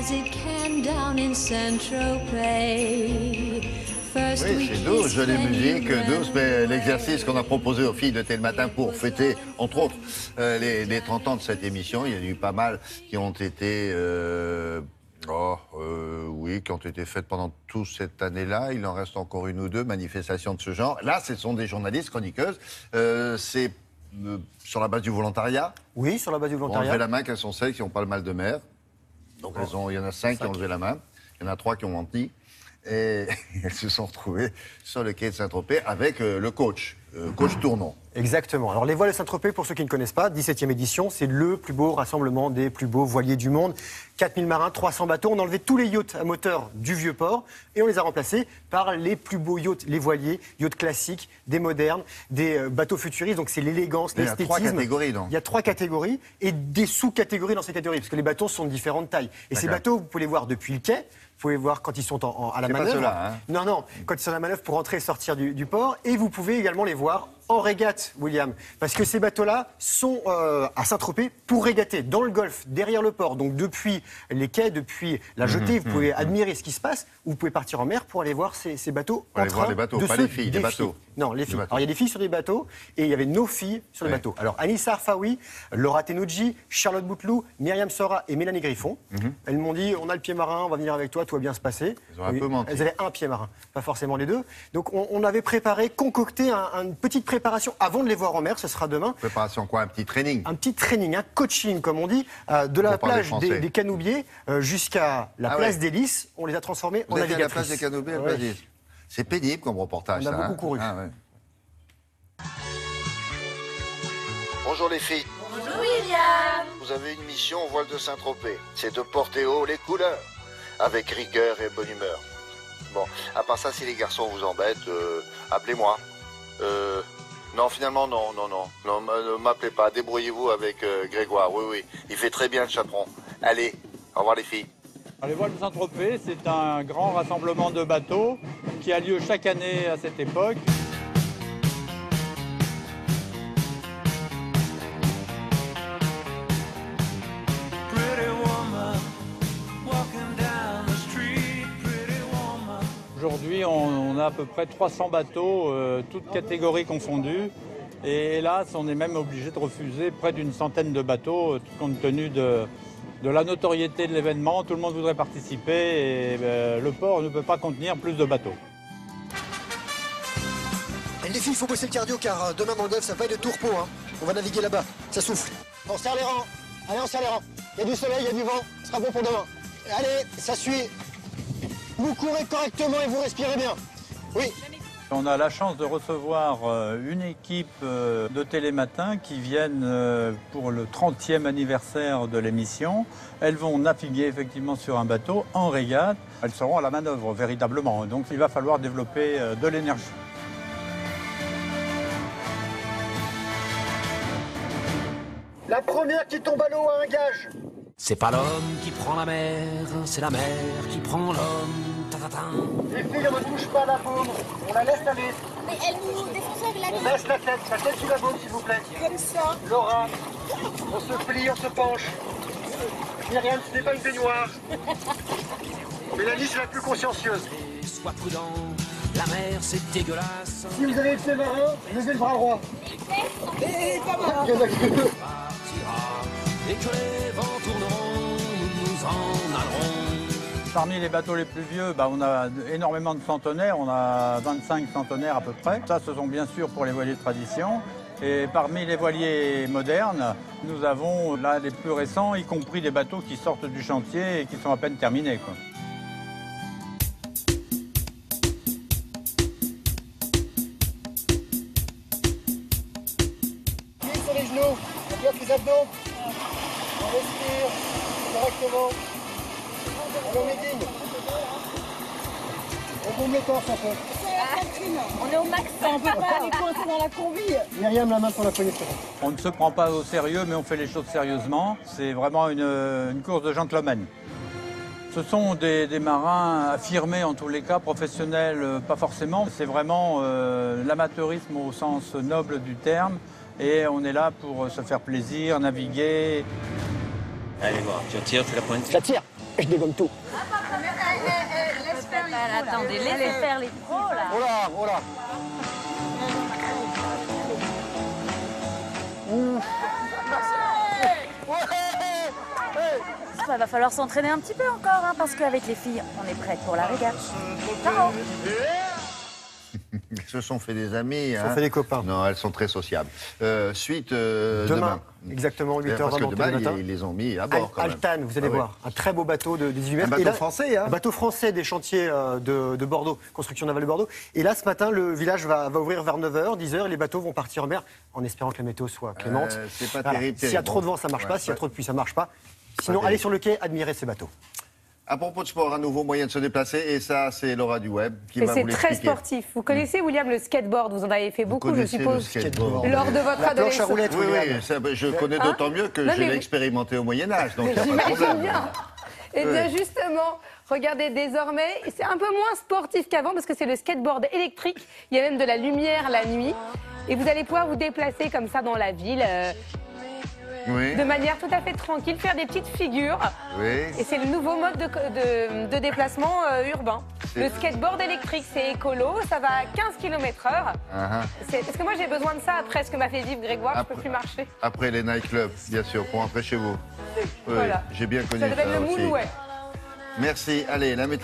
as it can down in Saint-Tropez. Oui, c'est douce, jolie musique, douce, mais l'exercice qu'on a proposé aux filles de Télématin pour fêter, entre autres, les 30 ans de cette émission, il y en a eu pas mal qui ont été... oui, qui ont été faites pendant toute cette année-là. Il en reste encore une ou deux manifestations de ce genre. Là, ce sont des journalistes, chroniqueuses. C'est sur la base du volontariat. Oui, sur la base du On volontariat. levé la main qu'elles sont celles qui n'ont pas le mal de mer. Donc il y en a 5 qui ont levé la main. Il y en a 3 qui ont menti. Et elles se sont retrouvées sur le quai de Saint-Tropez avec le coach Tournon. Exactement. Alors les voiles de Saint-Tropez, pour ceux qui ne connaissent pas, 17e édition, c'est le plus beau rassemblement des plus beaux voiliers du monde. 4000 marins, 300 bateaux. On a enlevé tous les yachts à moteur du vieux port et on les a remplacés par les plus beaux yachts, les voiliers, yachts classiques, des modernes, des bateaux futuristes. Donc c'est l'élégance, l'esthétisme. Il y a 3 catégories, donc. Il y a 3 catégories et des sous-catégories dans ces catégories, parce que les bateaux sont de différentes tailles. Et ces bateaux, vous pouvez les voir depuis le quai. Vous pouvez voir quand ils sont à la manœuvre. Pas ceux-là, hein. Non, quand ils sont à la manœuvre pour entrer et sortir du port. Et vous pouvez également les voir en régate, William. Parce que ces bateaux-là sont à Saint-Tropez pour régater dans le golfe, derrière le port. Donc depuis les quais, depuis la jetée, vous pouvez admirer ce qui se passe. Ou vous pouvez partir en mer pour aller voir ces bateaux en train voir les bateaux, de pas se les filles, les défier. bateaux. Non, les filles. Les bateaux. Alors il y a des filles sur des bateaux et il y avait nos filles sur des bateaux. Alors Anissa Arfaoui, Laura Tenouji, Charlotte Bouteloup, Myriam Sora et Mélanie Griffon. Elles m'ont dit, on a le pied marin, on va venir avec toi, tout va bien se passer. Elles ont un peu menti. Elles avaient un pied marin, pas forcément les deux. Donc on avait préparé, concocté une petite préparation avant de les voir en mer, ce sera demain. Préparation quoi? Un petit training? Un petit training, un coaching comme on dit, de la plage des Canoubiers jusqu'à la place des Lys. On les a transformés en navigatrices. La place des Canoubiers, Ouais. C'est pénible comme reportage. On a ça, beaucoup couru. Ah, ouais. Bonjour les filles. Bonjour William. Vous avez une mission au voile de Saint-Tropez. C'est de porter haut les couleurs, avec rigueur et bonne humeur. Bon, à part ça, si les garçons vous embêtent, appelez-moi. Non, finalement, non, ne m'appelez pas. Débrouillez-vous avec Grégoire, oui. Il fait très bien le chaperon. Allez, au revoir les filles. Les voiles de Saint-Tropez, c'est un grand rassemblement de bateaux qui a lieu chaque année à cette époque. Aujourd'hui, on a à peu près 300 bateaux, toutes catégories confondues. Et hélas, on est même obligé de refuser près d'une centaine de bateaux, compte tenu de la notoriété de l'événement. Tout le monde voudrait participer et le port ne peut pas contenir plus de bateaux. Les filles, il faut bosser le cardio car demain dans le golfe, ça va pas être de tout repos. On va naviguer là-bas, ça souffle. On serre les rangs. Allez, on serre les rangs. Il y a du soleil, il y a du vent, ce sera bon pour demain. Allez, ça suit. Vous courez correctement et vous respirez bien. Oui. On a la chance de recevoir une équipe de Télématin qui viennent pour le 30e anniversaire de l'émission. Elles vont naviguer effectivement sur un bateau en régate. Elles seront à la manœuvre véritablement. Donc il va falloir développer de l'énergie. La première qui tombe à l'eau a un gage. C'est pas l'homme qui prend la mer, c'est la mer qui prend l'homme. Les filles, on ne touche pas à la paume, on la laisse aller. Mais elle nous défonce avec la On tête. baisse la tête sous la paume s'il vous plaît. Comme ça. Laura, on se plie, on se penche. Myriam, ce n'est pas une baignoire. Mélanie, c'est la plus consciencieuse. Sois prudent, la mer c'est dégueulasse. Si vous avez le pied marin, levez le bras droit. Et pas mal. Il y en a que deux. Partira, et que les vents tourneront, nous en allerons. Parmi les bateaux les plus vieux, on a énormément de centenaires, on a 25 centenaires à peu près. Ça, ce sont bien sûr pour les voiliers de tradition. Et parmi les voiliers modernes, nous avons là les plus récents, y compris des bateaux qui sortent du chantier et qui sont à peine terminés, quoi. Pieds sur les genoux, on bloque les abdos. On respire correctement. Allez, on médine. On bouge le torse un peu. On est au max. On peut pas aller coincer dans la combi. Myriam, la main sur la poignée. On ne se prend pas au sérieux, mais on fait les choses sérieusement. C'est vraiment une course de gentlemen. Ce sont des marins affirmés en tous les cas, professionnels pas forcément. C'est vraiment l'amateurisme au sens noble du terme. Et on est là pour se faire plaisir, naviguer. Allez voir, tu tires, fais la pointe. Ça tire. Je dégomme tout. Attendez, laissez faire les pros là. Oh là, oh là. Il va falloir s'entraîner un petit peu encore, hein, parce qu'avec les filles, on est prête pour la régate. Ciao. Ils se sont fait des amis. Ils se sont fait des copains. Non, elles sont très sociables. Suite Demain, exactement, 8h20 Parce que matin. demain, ils les ont mis à bord quand même. Altan, vous allez voir, un très beau bateau de 18 mètres. Un bateau français, hein. Un bateau français des chantiers de Bordeaux, construction navale de Bordeaux. Et là, ce matin, le village va ouvrir vers 9h, 10h, et les bateaux vont partir en mer, en espérant que la météo soit clémente. C'est pas Voilà. terrible. S'il y a trop de vent, ça marche pas. S'il y a trop de pluie, ça marche pas. Sinon, allez sur le quai, admirez ces bateaux. À propos de sport, un nouveau moyen de se déplacer, et ça, c'est Laura du Web qui va vous C'est l'expliquer. très sportif. Vous connaissez, William, le skateboard? Vous en avez fait beaucoup, je Connaissez le suppose, skateboard. lors de votre La planche à adolescence. roulettes, Oui, William. oui, ça, je connais d'autant mieux que Non, je mais l'ai vous- expérimenté au Moyen-Âge, donc il n'y a pas de J'imagine problème. bien. Eh bien, justement, regardez, désormais, c'est un peu moins sportif qu'avant parce que c'est le skateboard électrique. Il y a même de la lumière la nuit. Et vous allez pouvoir vous déplacer comme ça dans la ville Oui, de manière tout à fait tranquille, faire des petites figures. oui. Et c'est le nouveau mode de déplacement urbain. Le skateboard électrique, c'est écolo, ça va à 15 km/h. Parce que moi, j'ai besoin de ça après ce que m'a fait vivre Grégoire, je ne peux plus marcher. Après les nightclubs, bien sûr, pour rentrer chez vous. Oui, Voilà. j'ai bien connu Ça devait être le aussi. Moulouet. Merci. Allez, la météo.